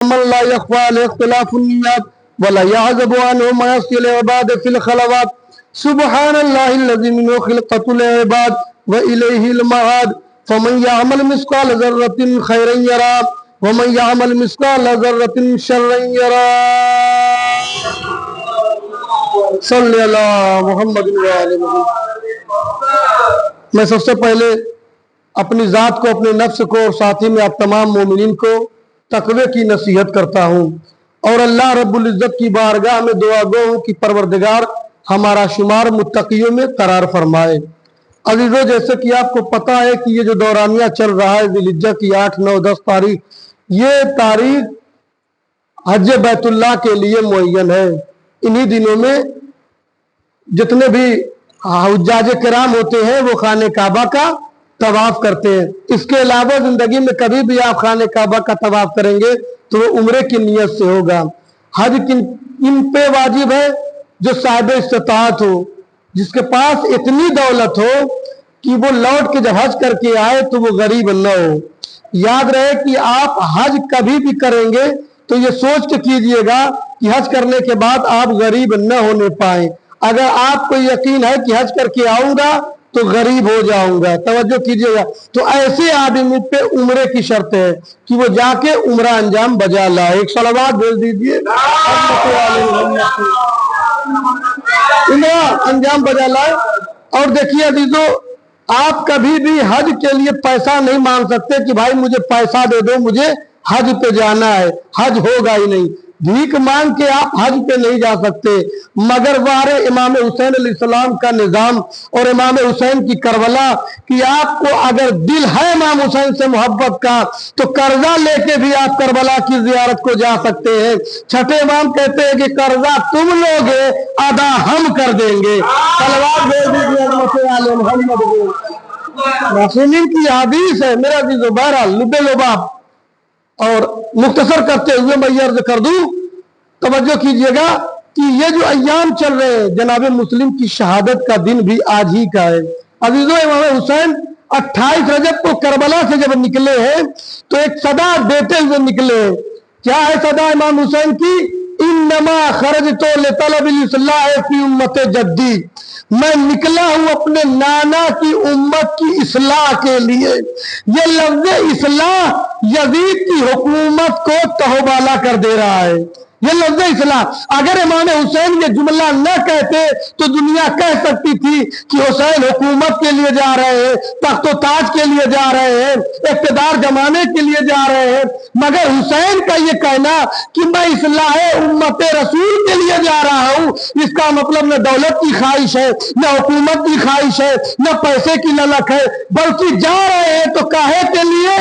من لا يخفى عليه اختلاف النيات ولا يعزب عنه ما يصل العباد في الخلوات سبحان الله الذي منه خلقة العباد وإليه المعاد فمن يعمل مثقال ذرة خيرا يرى ومن يعمل مثقال ذرة شرا يرى صلی اللہ محمد وآلہ محمد۔ میں سب سے پہلے اپنی ذات کو، اپنے نفس کو اور ساتھی میں آپ تمام مومنین کو تقوی کی نصیحت کرتا ہوں اور اللہ رب العزت کی بارگاہ میں دعا گو ہوں کہ پروردگار ہمارا شمار متقیوں میں قرار فرمائے۔ عزیزو، جیسے کہ آپ کو پتہ ہے کہ یہ جو دورانیہ چل رہا ہے ذی الحجہ کی 8، 9، 10 تاریخ، یہ تاریخ حج بیت اللہ کے لیے معین ہے۔ انہی دنوں میں جتنے بھی حجاج کرام ہوتے ہیں وہ خانہ کعبہ کا طواف کرتے ہیں۔ اس کے علاوہ زندگی میں کبھی بھی آپ خانہ کعبہ کا طواف کریں گے تو وہ عمرے کی نیت سے ہوگا۔ حج ان پہ واجب ہے جو صاحب استطاعت ہو، جس کے پاس اتنی دولت ہو کہ وہ لوٹ کے جب حج کر کے آئے تو وہ غریب نہ ہو۔ یاد رہے کہ آپ حج کبھی بھی کریں گے تو یہ سوچ کے کیجئے گا کہ حج کرنے کے بعد آپ غریب نہ ہونے پائیں۔ اگر آپ کو یقین ہے کہ حج کر کے آؤں گا تو غریب ہو جاؤں گا، توجہ کیجئے گا، تو ایسے آدمی پہ عمرے کی شرط ہے کہ وہ جا کے عمرہ انجام بجا لائے۔ ایک صلوات بھیج دیجئے، عمرہ انجام بجا لائے۔ اور دیکھیے عزیزو، آپ کبھی بھی حج کے لیے پیسہ نہیں مانگ سکتے کہ بھائی مجھے پیسہ دے دو، مجھے حج پہ جانا ہے، حج ہوگا ہی نہیں۔ بھیک مانگ کے آپ حج پہ نہیں جا سکتے، مگر وارے امام حسین علیہ السلام کا نظام اور امام حسین کی کربلا کہ آپ کو اگر دل ہے امام حسین سے محبت کا تو قرضہ لے کے بھی آپ کربلا کی زیارت کو جا سکتے ہیں۔ چھٹے امام کہتے ہیں کہ قرضہ تم لوگے، ادا ہم کر دیں گے۔ صلوات بھیج دیجیے حضرت آل محمد کو۔ معصومین کی حدیث ہے میرا عزیزو۔ بہرحال لب لباب اور مختصر کرتے ہوئے میں یہ عرض کر دوں، توجہ کیجئے گا کہ یہ جو ایام چل رہے ہیں، جناب مسلم کی شہادت کا دن بھی آج ہی کا ہے۔ عزیزو، امام حسین 28 رجب کو کربلا سے جب نکلے ہیں تو ایک صدا دیتے ہوئے نکلے ہیں۔ کیا ہے صدا امام حسین کی؟ انما خرجت لطلب الاصلاح فی امت جدی، میں نکلا ہوں اپنے نانا کی امت کی اصلاح کے لیے۔ یہ لفظ اصلاح یزید کی حکومت کو تہوبالا کر دے رہا ہے۔ یہ لفظ اصلاح، اگر امام حسین یہ جملہ نہ کہتے تو دنیا کہہ سکتی تھی کہ حسین حکومت کے لیے جا رہے ہیں، تخت و تاج کے لیے جا رہے ہیں، اقتدار جمانے کے لیے جا رہے ہیں، مگر حسین کا یہ کہنا کہ میں اصلاح امت رسول کے لیے جا رہا ہوں، اس کا مطلب نہ دولت کی خواہش ہے، نہ حکومت کی خواہش ہے، نہ پیسے کی للک ہے، بلکہ جا رہے ہیں تو کاہے کے لیے؟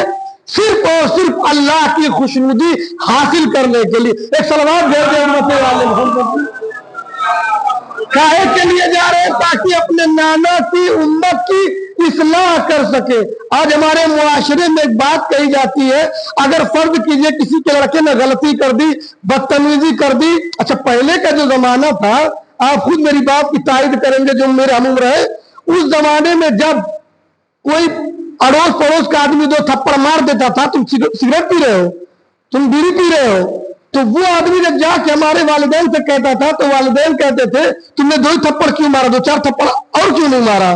صرف اور صرف اللہ کی خوشنودی حاصل کرنے کے لیے۔ ایک صلوات بھیج دیں امت والے محمد۔ کاہے کے لیے جا رہے ہیں؟ تاکہ اپنے نانا کی امت کی اصلاح کر سکے۔ آج ہمارے معاشرے میں ایک بات کہی جاتی ہے، اگر فرض کیجئے کسی کے لڑکے نے غلطی کر دی، بدتمیزی کر دی، اچھا پہلے کا جو زمانہ تھا، آپ خود میری بات کی تائید کریں گے جو میرے ہم عمر ہے، اس زمانے میں جب کوئی اڑوس پڑوس کا آدمی 2 تھپڑ مار دیتا تھا، تم سگریٹ پی رہے ہو، تم بیڑی پی رہے ہو، تو وہ آدمی جب جا کے ہمارے والدین سے کہتا تھا تو والدین کہتے تھے تم نے 2 ہی تھپڑ کیوں مارا، 2-4 تھپڑ اور کیوں نہیں مارا۔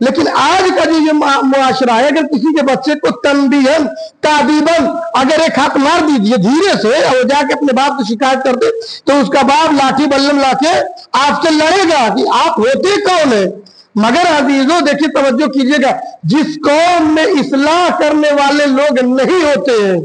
لیکن آج کا جو یہ معاشرہ ہے، اگر کسی کے بچے کو تنبیہن تعدیباً اگر ایک ہاتھ مار دیجئے دھیرے سے اور جا کے اپنے باپ کو شکایت کر دے تو اس کا باپ لاٹھی بلم لا کے آپ سے لڑے گا کہ آپ ہوتے کون ہیں۔ مگر عزیزو دیکھیے، توجہ کیجئے گا، جس قوم میں اصلاح کرنے والے لوگ نہیں ہوتے ہیں،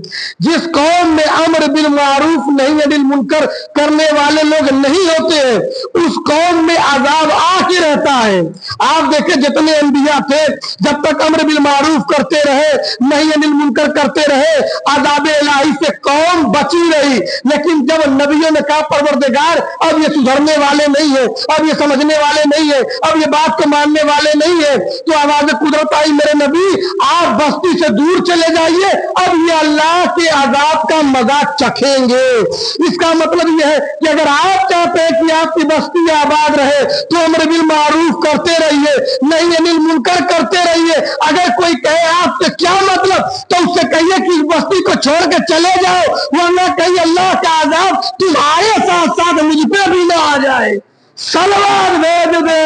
جس قوم میں امر بالمعروف نہی عن المنکر کرنے والے لوگ نہیں ہوتے ہیں، اس قوم میں عذاب آ کے رہتا ہے۔ آپ دیکھیں جتنے انبیاء تھے، جب تک امر بالمعروف کرتے رہے، نہی عن المنکر کرتے رہے، عذاب الہی سے قوم بچی رہی۔ لیکن جب نبیوں نے کہا پروردگار اب یہ سدھرنے والے نہیں ہیں، اب یہ سمجھنے والے نہیں ہیں، اب یہ بات کو ماننے والے نہیں ہیں، تو آواز قدرت آئی، میرے نبی آپ بستی سے دور چلے جائیے، اب یہ اللہ کے عذاب کا مذاق چکھ रखेंगे। इसका मतलब यह है कि अगर आप चाहते हैं कि आपकी बस्ती आबाद रहे तो अम्र बिल मारूफ करते रहिए, नहीं अनिल मुनकर करते रहिए। अगर कोई कहे आपसे क्या मतलब, तो उससे कहिए कि इस बस्ती को छोड़ के चले जाओ, वरना कहीं अल्लाह का अज़ाब तुम्हारे साथ साथ मुझ पे भी ना आ जाए। सलवात भेज दे।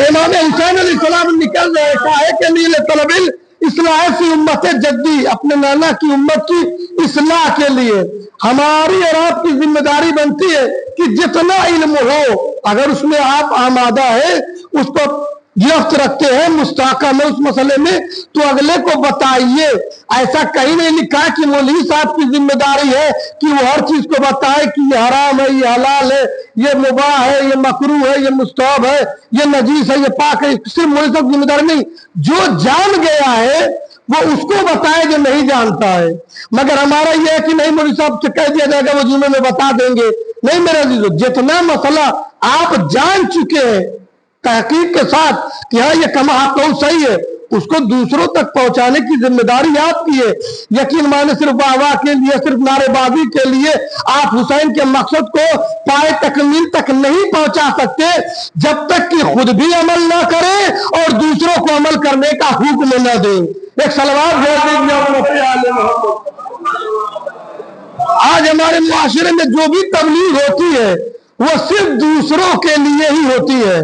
इमाम हुसैन अलैहिस्सलाम निकल रहे काहे के लिए, तलबिल इस्लाह से उम्मत जद्दी, अपने नाना की उम्मत की इस्लाह के लिए। हमारी और आपकी जिम्मेदारी बनती है कि जितना इल्म हो, अगर उसमें आप आमादा है, उसको गिरफ्त रखते हैं मुस्ताका में उस मसले में, तो अगले को बताइए। ऐसा कहीं नहीं लिखा कि मौलवी साहब की जिम्मेदारी है कि वो हर चीज को बताए कि ये हराम है, ये हलाल है, ये मुबाह है, ये मकरूह है, ये मुस्तहब है, ये नजीस है, ये पाक है। सिर्फ मौलवी साहब की जिम्मेदारी नहीं, जो जान गया है वो उसको बताए जो नहीं जानता है। मगर हमारा यह है कि नहीं मौलवी साहब से कह दिया जाएगा वो जुमे में बता देंगे। नहीं मेरे अजीजों, जितना मसला आप जान चुके हैं तहकीक के साथ कि हाँ ये कमा कौन सही है, उसको दूसरों तक पहुंचाने की जिम्मेदारी आपकी है। यकीन माने सिर्फ वाह के लिए, सिर्फ नारेबाजी के लिए आप हुसैन के मकसद को पाए तकमील तक नहीं पहुंचा सकते जब तक कि खुद भी अमल ना करें और दूसरों को अमल करने का हुक्म न दें। एक सलवात भेज दीजिए। आज हमारे मुआशरे में जो भी तबलीग होती है वो सिर्फ दूसरों के लिए ही होती है,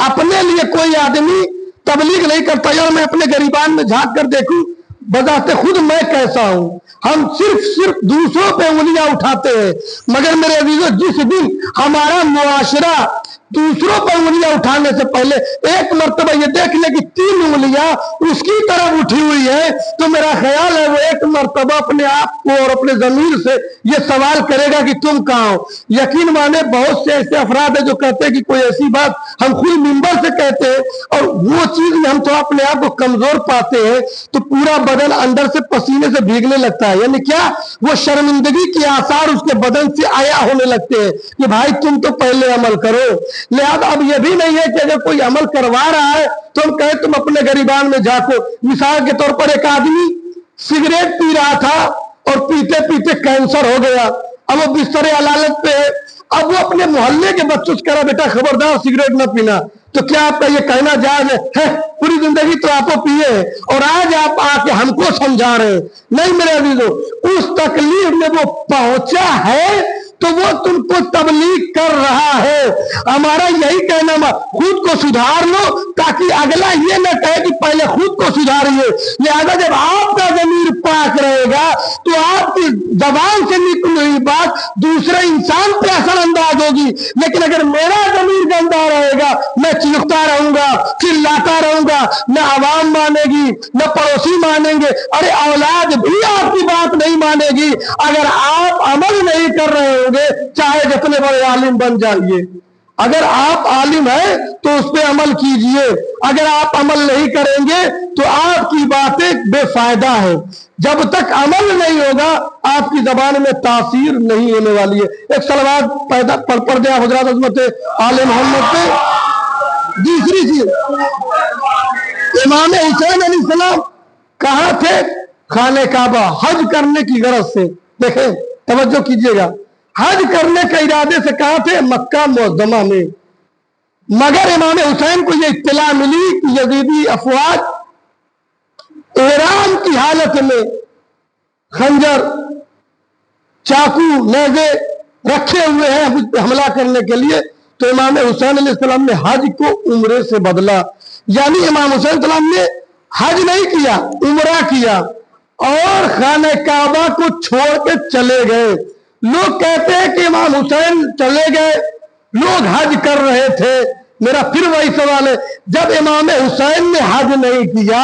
अपने लिए कोई आदमी तबलीग नहीं करता। यार मैं अपने गरीबान में झांक कर देखूं, बजाते खुद मैं कैसा हूं। हम सिर्फ दूसरों पे उंगलियां उठाते हैं। मगर मेरे अजीजों, जिस दिन हमारा मुआशरा दूसरों पर उंगलियां उठाने से पहले एक मर्तबा ये देख ले कि 3 उंगलियां उसकी तरफ उठी हुई है, तो मेरा ख्याल है वो एक मर्तबा अपने आप को और अपने जमीर से ये सवाल करेगा कि तुम कहाँ हो। यकीन माने बहुत से ऐसे अफराद है जो कहते हैं कि कोई ऐसी बात हम खुद मिंबर से कहते हैं और वो चीज में हम तो अपने आप को कमजोर पाते हैं तो पूरा बदन अंदर से पसीने से भीगने लगता है। यानी क्या, वो शर्मिंदगी के आसार उसके बदन से आया होने लगते हैं कि भाई तुम तो पहले अमल करो। लिहाजा अब यह भी नहीं है कि अगर कोई अमल करवा रहा है तो हम कहें तुम अपने गरीबान में झांको। मिसाल के तौर पर एक आदमी सिगरेट पी रहा था और पीते पीते कैंसर हो गया, अब वो बिस्तर अलालत पे है। अब वो अपने मोहल्ले के बच्चों से कह रहा बेटा खबरदार सिगरेट न पीना, तो क्या आपका ये कहना जायज है? पूरी जिंदगी तो आप पिए और आज आप आके हमको समझा रहे हैं। नहीं मेरे अजीजों, उस तकलीफ में वो पहुंचा है तो वो तुमको तबलीग कर रहा है। हमारा यही कहना, खुद को सुधार लो ताकि अगला ये न कहे कि पहले खुद को सुधारिए। लिहाजा जब आपका ज़मीर पाक रहेगा तो आपकी जबान से निकली हुई बात दूसरे इंसान पे असर अंदाज होगी। लेकिन अगर मेरा ज़मीर गंदा रहेगा, मैं चीखता रहूंगा, चिल्लाता रहूंगा, न आवाम मानेगी न पड़ोसी मानेंगे, अरे औलाद भी आपकी बात नहीं मानेगी। अगर आप अमल नहीं कर रहे होंगे चाहे जितने बड़े आलिम बन जाइए, अगर आप आलिम हैं तो उस पर अमल कीजिए। अगर आप अमल नहीं करेंगे तो आपकी बातें बेफायदा है। जब तक अमल नहीं होगा आपकी जबान में तासीर नहीं होने वाली है। एक सलवात पैदा पढ़ दिया हज़रत अज़मत आले मोहम्मद पे। दूसरी चीज, इमाम हुसैन अलैहिस्सलाम कहाँ थे? खाने काबा हज करने की गरज से। देखें, तवज्जो कीजिएगा, हज करने के इरादे से कहा थे? मक्का मुअज़्ज़मा में। मगर इमाम हुसैन को यह इत्तला मिली कि यजीदी अफवाज एहराम की हालत में खंजर, चाकू, नेज़े रखे हुए हैं मुझ पर हमला करने के लिए। तो इमाम हुसैन अलैहिस्सलाम ने हज को उम्रे से बदला। यानी इमाम हुसैन अलैहिस्सलाम ने हज नहीं किया, उम्रा किया और खाने काबा को छोड़ के चले गए। लोग कहते हैं कि इमाम हुसैन चले गए, लोग हज कर रहे थे। मेरा फिर वही सवाल है, जब इमाम हुसैन ने हज नहीं किया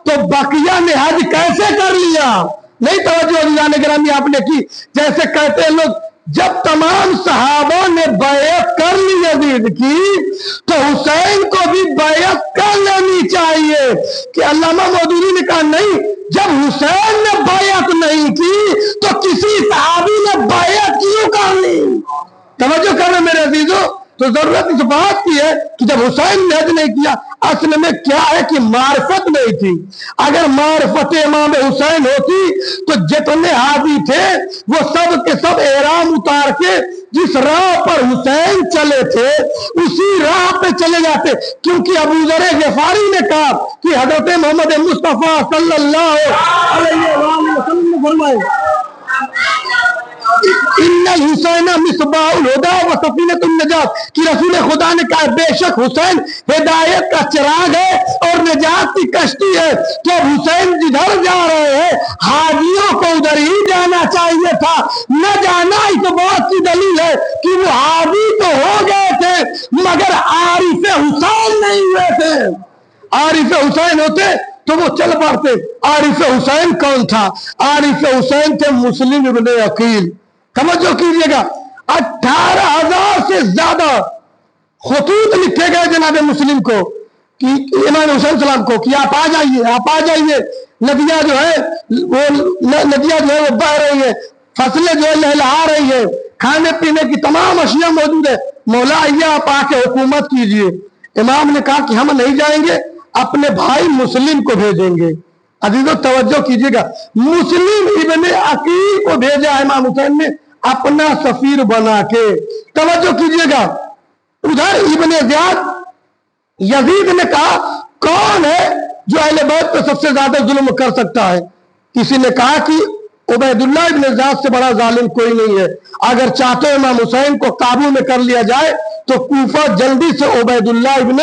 तो बकिया ने हज कैसे कर लिया? नहीं तवज्जो गिरामी आपने की। जैसे कहते हैं लोग, जब तमाम सहाबा ने बैयत कर ली यजीद की तो हुसैन को भी बैयत कर लेनी चाहिए। कि अल्लामा मौदूदी ने कहा नहीं, जब हुसैन ने बैयत नहीं की तो किसी सहाबी ने बैयत क्यों कर ली? तवज्जो करना मेरे अजीजों। तो जरूरत इस बात की है कि जब हुसैन ने हज नहीं किया, اصل میں کیا ہے کہ معرفت نہیں تھی. اگر معرفت امام حسین ہوتی تو جتنے حاجی تھے وہ سب کے سب احرام اتار کے جس راہ پر حسین چلے تھے اسی راہ پہ چلے جاتے. کیونکہ ابو ذر غفاری نے کہا کہ حضرت محمد مصطفیٰ صلی اللہ علیہ وسلم نے فرمایا ان الحسین مصباح الہدی و سفینۃ النجات کہ رسول خدا نے کہا بے شک حسین ہدایت کا چراغ ہے اور نجات کی کشتی ہے. کہ حسین جدھر جا رہے ہیں حاجیوں کو ادھر ہی جانا چاہیے تھا, نہ جانا اس بات کی دلیل ہے کہ وہ حاجی تو ہو گئے تھے مگر عارف حسین نہیں ہوئے تھے. عارف حسین ہوتے تو وہ چل پڑتے. عارف حسین کون تھا؟ عارف حسین تھے مسلم ابن عقیل. توجہ کیجئے گا 18,000 سے زیادہ خطوط لکھے گئے جناب مسلم کو کہ امام حسین سلام کو کہ آپ آ جائیے, آپ آ جائیے. ندیاں جو ہے وہ بہ رہی ہیں, فصلیں جو ہے لہلہا رہی ہیں, کھانے پینے کی تمام اشیاء موجود ہے. مولا آئیے آپ آ کے حکومت کیجئے. امام نے کہا کہ ہم نہیں جائیں گے, اپنے بھائی مسلم کو بھیجیں گے. عزیزو توجہ کیجئے گا, مسلم ابن عقیل کو بھیجا امام حسین نے اپنا سفیر بنا کے. توجہ کیجئے گا, ادھر ابن زیاد یزید نے کہا کون ہے جو اہل بیت پہ سب سے زیادہ ظلم کر سکتا ہے؟ کسی نے کہا کہ عبید اللہ ابن زیاد سے بڑا ظالم کوئی نہیں ہے. اگر چاہتے امام حسین کو قابو میں کر لیا جائے تو کوفہ جلدی سے عبید اللہ ابن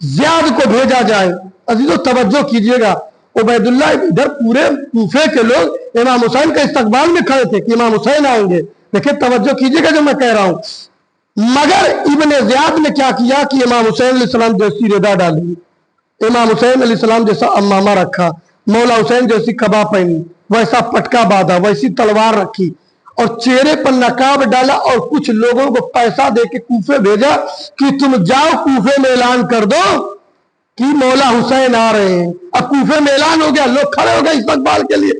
زیاد کو بھیجا جائے. عزیزو توجہ کیجئے گا, عبید اللہ ادھر پورے کوفے کے لوگ امام حسین کے استقبال میں کھڑے تھے کہ امام حسین آئیں گے. دیکھیں توجہ کیجئے گا جو میں کہہ رہا ہوں. مگر ابن زیاد نے کیا کیا کہ امام حسین علیہ السلام جیسی ردا ڈالی, امام حسین علیہ السلام جیسا امامہ رکھا, مولا حسین جیسی قبا پہنی, ویسا پٹکا باندھا, ویسی تلوار رکھی اور چہرے پر نقاب ڈالا اور کچھ لوگوں کو پیسہ دے کے کوفے بھیجا کہ تم جاؤ کوفے میں اعلان کر دو کہ مولا حسین آ رہے ہیں. اب کوفے میں اعلان ہو گیا, لوگ کھڑے ہو گئے استقبال کے لیے.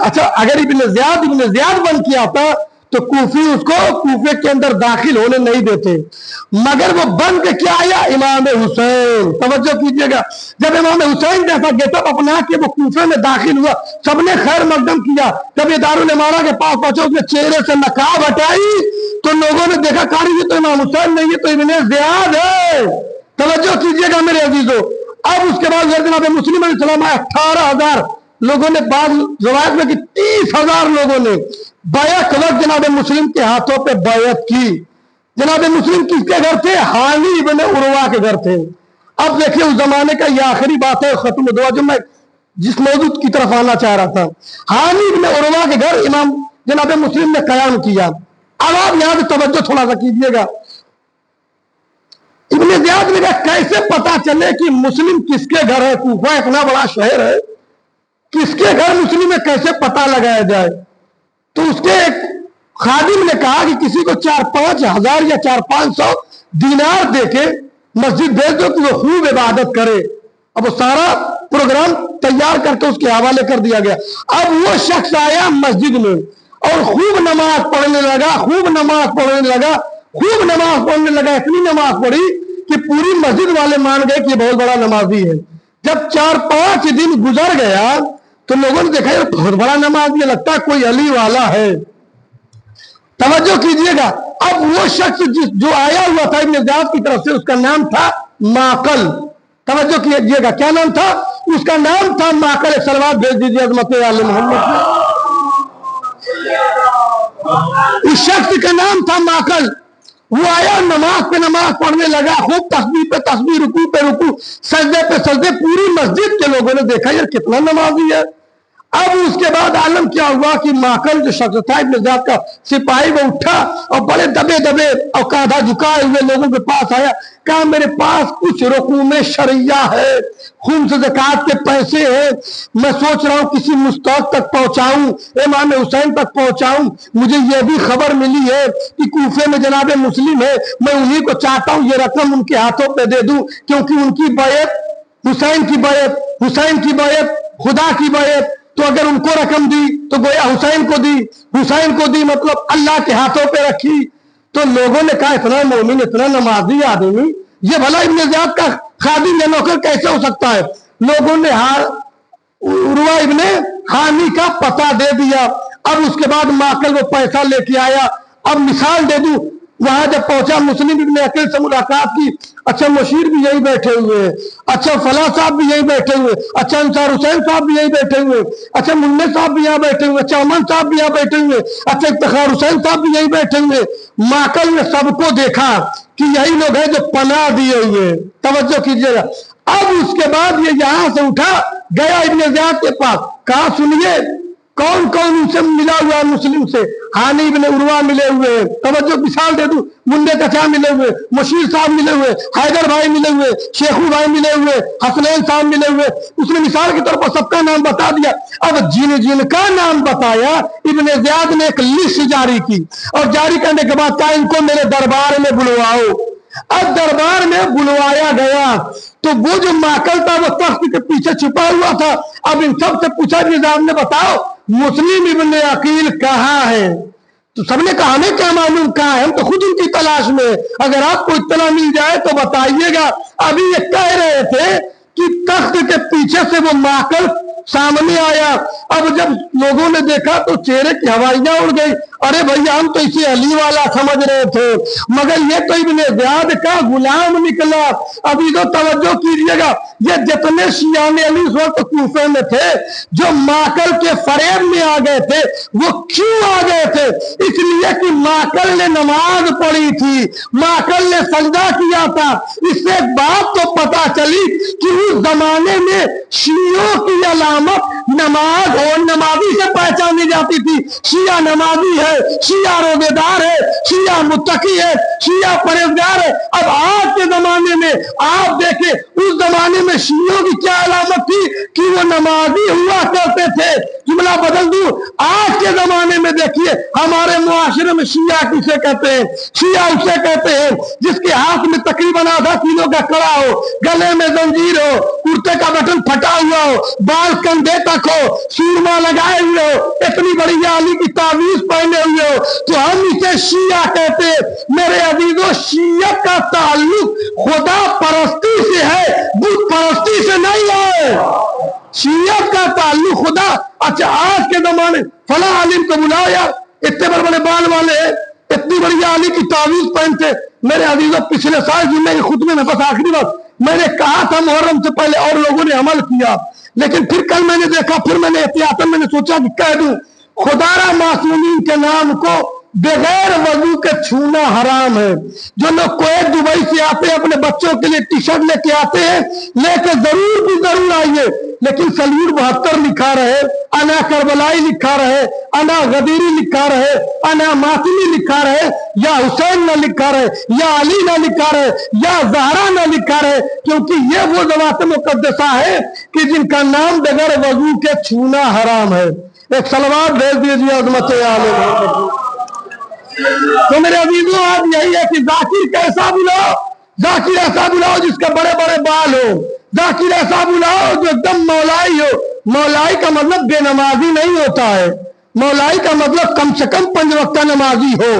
اچھا اگر ابن زیاد بن کیا آتا تو کوفی اس کو کوفے کے اندر داخل ہونے نہیں دیتے, مگر وہ بن کے کیا آیا امام حسین. توجہ کیجئے گا, جب امام حسین جیسا گیٹ اپ اپنا کے وہ کوفے میں داخل ہوا, سب نے خیر مقدم کیا. جب یہ دارالامارہ کے پاس پہنچے, اس نے چہرے سے نقاب ہٹائی تو لوگوں نے دیکھا کاری یہ تو امام حسین نہیں, یہ تو ابن زیاد ہے. توجہ کیجئے گا میرے عزیزو. اب اس کے بعد جناب مسلم علیہ السلام آئے, 18,000 لوگوں نے, بعض روایت میں کہ 30,000 لوگوں نے بیعت وقت جناب مسلم کے ہاتھوں پہ بیعت کی. جناب مسلم کس کے گھر تھے؟ حانی ابن عروہ کے گھر تھے. اب دیکھیں اس زمانے کا یہ آخری بات ہے ختم دعا جو میں جس موضوع کی طرف آنا چاہ رہا تھا. حانی ابن عروہ کے گھر امام جناب مسلم نے قیام کیا. اب آپ یہاں سے توجہ تھوڑا سا کیجئے گا. ابن زیاد نے کہا کیسے پتا چلے کہ مسلم کس کے گھر ہے؟ کوفہ اتنا بڑا شہر ہے, کس کے گھر مسلم ہے کیسے پتا لگایا جائے؟ تو اس کے ایک خادم نے کہا کہ کسی کو 4-5 ہزار یا 400-500 دینار دے کے مسجد بھیج دو کہ وہ خوب عبادت کرے. اب وہ سارا پروگرام تیار کر کے اس کے حوالے کر دیا گیا. اب وہ شخص آیا مسجد میں اور خوب نماز پڑھنے لگا, اتنی نماز پڑھی کہ پوری مسجد والے مان گئے کہ یہ بہت بڑا نمازی ہے. جب 4-5 دن گزر گیا تو لوگوں نے دیکھا یہ بہت بڑا نمازی ہے, لگتا ہے کوئی علی والا ہے. توجہ کیجئے گا, اب وہ شخص جو آیا ہوا تھا ابن زیاد کی طرف سے, اس کا نام تھا ماقل. توجہ کیجئے گا, کیا نام تھا اس کا؟ نام تھا ماقل. صلوات بھیج دیجئے عظمت آل محمد. اس شخص کا نام تھا ماقل. وہ آیا نماز پہ نماز پڑھنے لگا, خوب تسبیح پہ تسبیح, رکوع پہ رکوع, سجدے پہ سجدے. پوری مسجد کے لوگوں نے دیکھا یہ کتنا نمازی ہے. اب اس کے بعد عالم کیا ہوا کہ ماقل جو شخص تھا ابن زیاد کا سپاہی, وہ اٹھا اور بڑے دبے اور کاندھا جھکائے ہوئے لوگوں کے پاس آیا. کہا میرے پاس کچھ رقوم شرعیہ ہے, خمس زکات کے پیسے ہیں, میں سوچ رہا ہوں کسی مستحق تک پہنچاؤں, امام حسین تک پہنچاؤں. مجھے یہ بھی خبر ملی ہے کہ کوفے میں جناب مسلم ہے, میں انہی کو چاہتا ہوں یہ رقم ان کے ہاتھوں پہ دے دوں, کیونکہ ان کی بیعت حسین کی بیعت خدا کی بیعت. تو اگر ان کو رقم دی تو گویا حسین کو دی مطلب اللہ کے ہاتھوں پہ رکھی. تو لوگوں نے کہا اتنا مومن, اتنا نمازی آدمی, یہ بھلا ابن زیاد کا खादिम या नौकर कैसे हो सकता है? लोगों ने उर्वा इब्ने हानी का पता दे दिया। अब उसके बाद माकल वो पैसा लेके आया। अब मिसाल दे दूं, वहां जब पहुंचा मुस्लिम इब्ने अकील से मुलाकात की, अच्छा मुशीर भी यही बैठे हुए हैं, अच्छा फला साहब भी यही बैठे हुए, अच्छा अंसार हुसैन साहब भी यही बैठे हुए, अच्छा मुन्ने साहब भी यहाँ बैठे हुए, अच्छा अमन साहब भी यहाँ बैठे हुए, अच्छा इफ्तिखार हुसैन साहब भी यही बैठे हुए। माकल ने सबको देखा कि यही लोग हैं जो पनाह दिए हुए। तवज्जो कीजिएगा। अब उसके बाद ये यहां से उठा गया इब्ने ज़ियाद के पास, कहा सुनिए कौन कौन उनसे मिला हुआ है मुस्लिम से। हानी इब्ने उर्वा मिले हुए हैं, तवज्जो मिसाल दे दूं, मुन्ने चचा मिले हुए, मुशीर साहब मिले हुए, हैदर भाई मिले हुए, शेखू भाई मिले हुए, हसनैन साहब मिले हुए। उसने मिसाल के तौर पर सबका नाम बता दिया। अब जिन जिनका नाम बताया इब्ने ज़ियाद ने एक लिस्ट जारी की, और जारी करने के बाद कहा इनको मेरे दरबार में बुलवाओ। अब दरबार में बुलवाया गया तो वो जो माकल था वो तख्त के पीछे छुपा हुआ था। अब इन सब से पूछा निजाम ने, बताओ मुस्लिम इब्ने अकील कहाँ है? तो सबने कहा हमें क्या मालूम कहाँ है, हम तो खुद उनकी तलाश में, अगर आपको इत्तला मिल जाए तो बताइएगा। अभी ये कह रहे थे कि तख्त के पीछे से वो माकल सामने आया। अब जब लोगों ने देखा तो चेहरे की हवाइयां उड़ गई। अरे भैया हम तो इसे अली वाला समझ रहे थे, मगर ये तो इब्ने ज़ियाद का गुलाम निकला। अभी तो तवज्जो कीजिएगा, ये जितने शियाने अली इस वक्त कूफे में थे जो माकल के फरेब में आ गए थे, वो क्यों आ गए थे? इसलिए कि माकल ने नमाज पढ़ी थी, माकल ने सजदा किया था। इससे एक बात तो पता चली कि उस जमाने में शियों की अलामत नमाज और नमाजी से पहचानी जाती थी। शिया नमाजी है, शिया रोजेदार है, शिया मुत्तकी है, शिया परहेजगार है। अब आज के जमाने में आप देखें, उस जमाने में शियों की क्या अलामत थी कि वो नमाजी हुआ करते थे। जुमला बदल दूं, आज के जमाने में देखिए हमारे मुआशरे में शिया किसे कहते हैं? शिया उसे कहते हैं जिसके हाथ में तकरीबन आधा किलो का कड़ा हो, गले में जंजीर हो, कुर्ते का बटन फटा हुआ हो, बाल कंधे तक हो, सूरमा लगाए हुए हो, इतनी बड़ी अली की तावीज पहने हुए हो, तो हम इसे शिया कहते हैं। मेरे अजीजों, शियत का ताल्लुक खुदा परस्ती से है, बुत परस्ती से नहीं है। शियत का ताल्लुक खुदा। अच्छा आज के जमाने फला आलिम को बुलाओ यार, इतने बड़े बड़े बाल वाले हैं, इतनी बड़ी अली की तावीज पहनते। मेरे अजीजों, पिछले साल जुम्मे के खुतबे में बस आखिरी बात मैंने कहा था मुहर्रम से पहले और लोगों ने अमल किया, लेकिन फिर कल मैंने देखा, फिर मैंने एहतियातन मैंने सोचा कि कह दूं, खुदारा मासूमीन के नाम को बगैर वजू के छूना हराम है। जो लोग कुवैत दुबई से आते हैं अपने बच्चों के लिए टी शर्ट लेके आते हैं, लेके जरूर भी जरूर आइए, लेकिन सलूर 72 लिखा रहे, अना करबलाई लिखा रहे, अना गदीरी लिखा रहे, अना मासूमी लिखा रहे, या हुसैन न लिखा रहे, या अली न लिखा रहे, या जहरा न लिखा रहे, क्योंकि ये वो ज़वात मुक़द्दसा है कि जिनका नाम बगैर वजू के छूना हराम है। एक सलवात भेज दीजिए अज़मत आले मोहम्मद। तो मेरे अजीजों, आज यही है कि जाकिर कैसा बुलाओ? जाकिर ऐसा बुलाओ जिसके बड़े बड़े बाल हो, जाकिर ऐसा बुलाओ जो एकदम मौलाई हो। मौलाई का मतलब बेनमाजी नहीं होता है, मौलाई का मतलब कम से कम 5 वक्त नमाजी हो।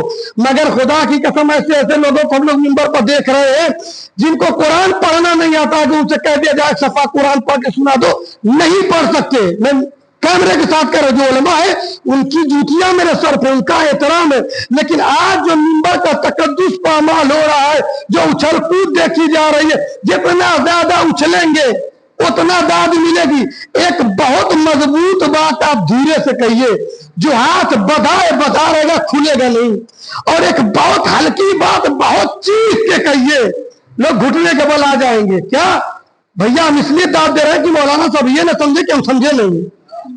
मगर खुदा की कसम, ऐसे ऐसे लोगों को हम लोग मिंबर पर देख रहे हैं जिनको कुरान पढ़ना नहीं आता, कि उनसे कह दिया जाए सफा कुरान पढ़ के सुना दो, नहीं पढ़ सकते। मैं कैमरे के साथ कह रहे, जो उलमा है उनकी जूतियां मेरे सर पे, उनका एहतराम है। लेकिन आज जो मिंबर का तकद्दुस पामाल हो रहा है, जो उछल कूद देखी जा रही है, जितना ज्यादा उछलेंगे उतना दाद मिलेगी। एक बहुत मजबूत बात आप धीरे से कहिए, जो हाथ बधाए बधा रहेगा खुलेगा नहीं। और एक बहुत हल्की बात बहुत चीख के कहिए, लोग घुटने के बल आ जाएंगे। क्या भैया, हम इसलिए दाद दे रहे हैं कि मौलाना साहब ये ना समझे कि हम समझे नहीं,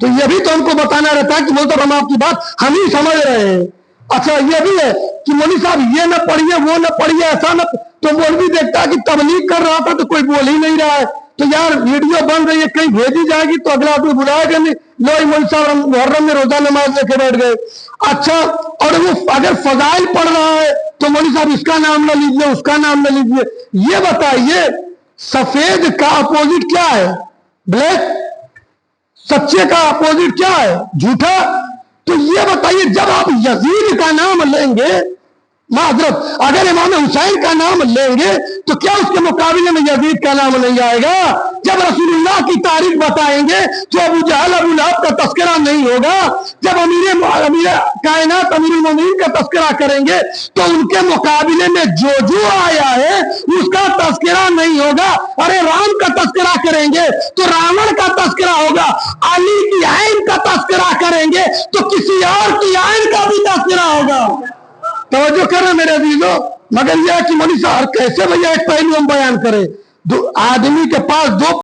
तो ये भी तो हमको बताना रहता है कि बोलते हम आपकी बात हम ही समझ रहे हैं। अच्छा ये भी है कि मौलवी साहब ये ना पढ़िए वो ना पढ़िए, ऐसा ना, तो मौलवी देखता है कि तबलीग कर रहा था तो कोई बोल ही नहीं रहा है, तो यार वीडियो बन रही है, कहीं भेजी जाएगी तो अगला आदमी बुलाएगा नहीं। लो मौलवी साहब मुहर्रम में रोजा नमाज लेके बैठ गए। अच्छा, और वो अगर फजाइल पढ़ रहा है तो मौलवी साहब इसका नाम ना लीजिए, उसका नाम ना लीजिए। ये बताइए, सफेद का अपोजिट क्या है? ब्लैक। सच्चे का अपोजिट क्या है? झूठा। तो ये बताइए, जब आप यजीद का नाम लेंगे माजरत अगर इमाम हुसैन का नाम लेंगे तो क्या उसके मुकाबले में यजीद का नाम नहीं आएगा? जब रसूलुल्लाह की तारीख बताएंगे तो अबू जहल अबू लहब का तस्करा नहीं होगा? जब अमीर कायनात अमीरुल मोमिनीन का तस्करा करेंगे तो उनके मुकाबले में जो आया है उसका तस्करा नहीं होगा? अरे राम का तस्करा करेंगे तो रावण का तस्करा होगा, अली की आइन का तस्करा करेंगे तो किसी और की आइन का भी तस्करा होगा। तवज्जो करें मेरे अजीजों, मगर यह कि मौलवी साहब कैसे भैया एक पहलू हम बयान करें, आदमी के पास दो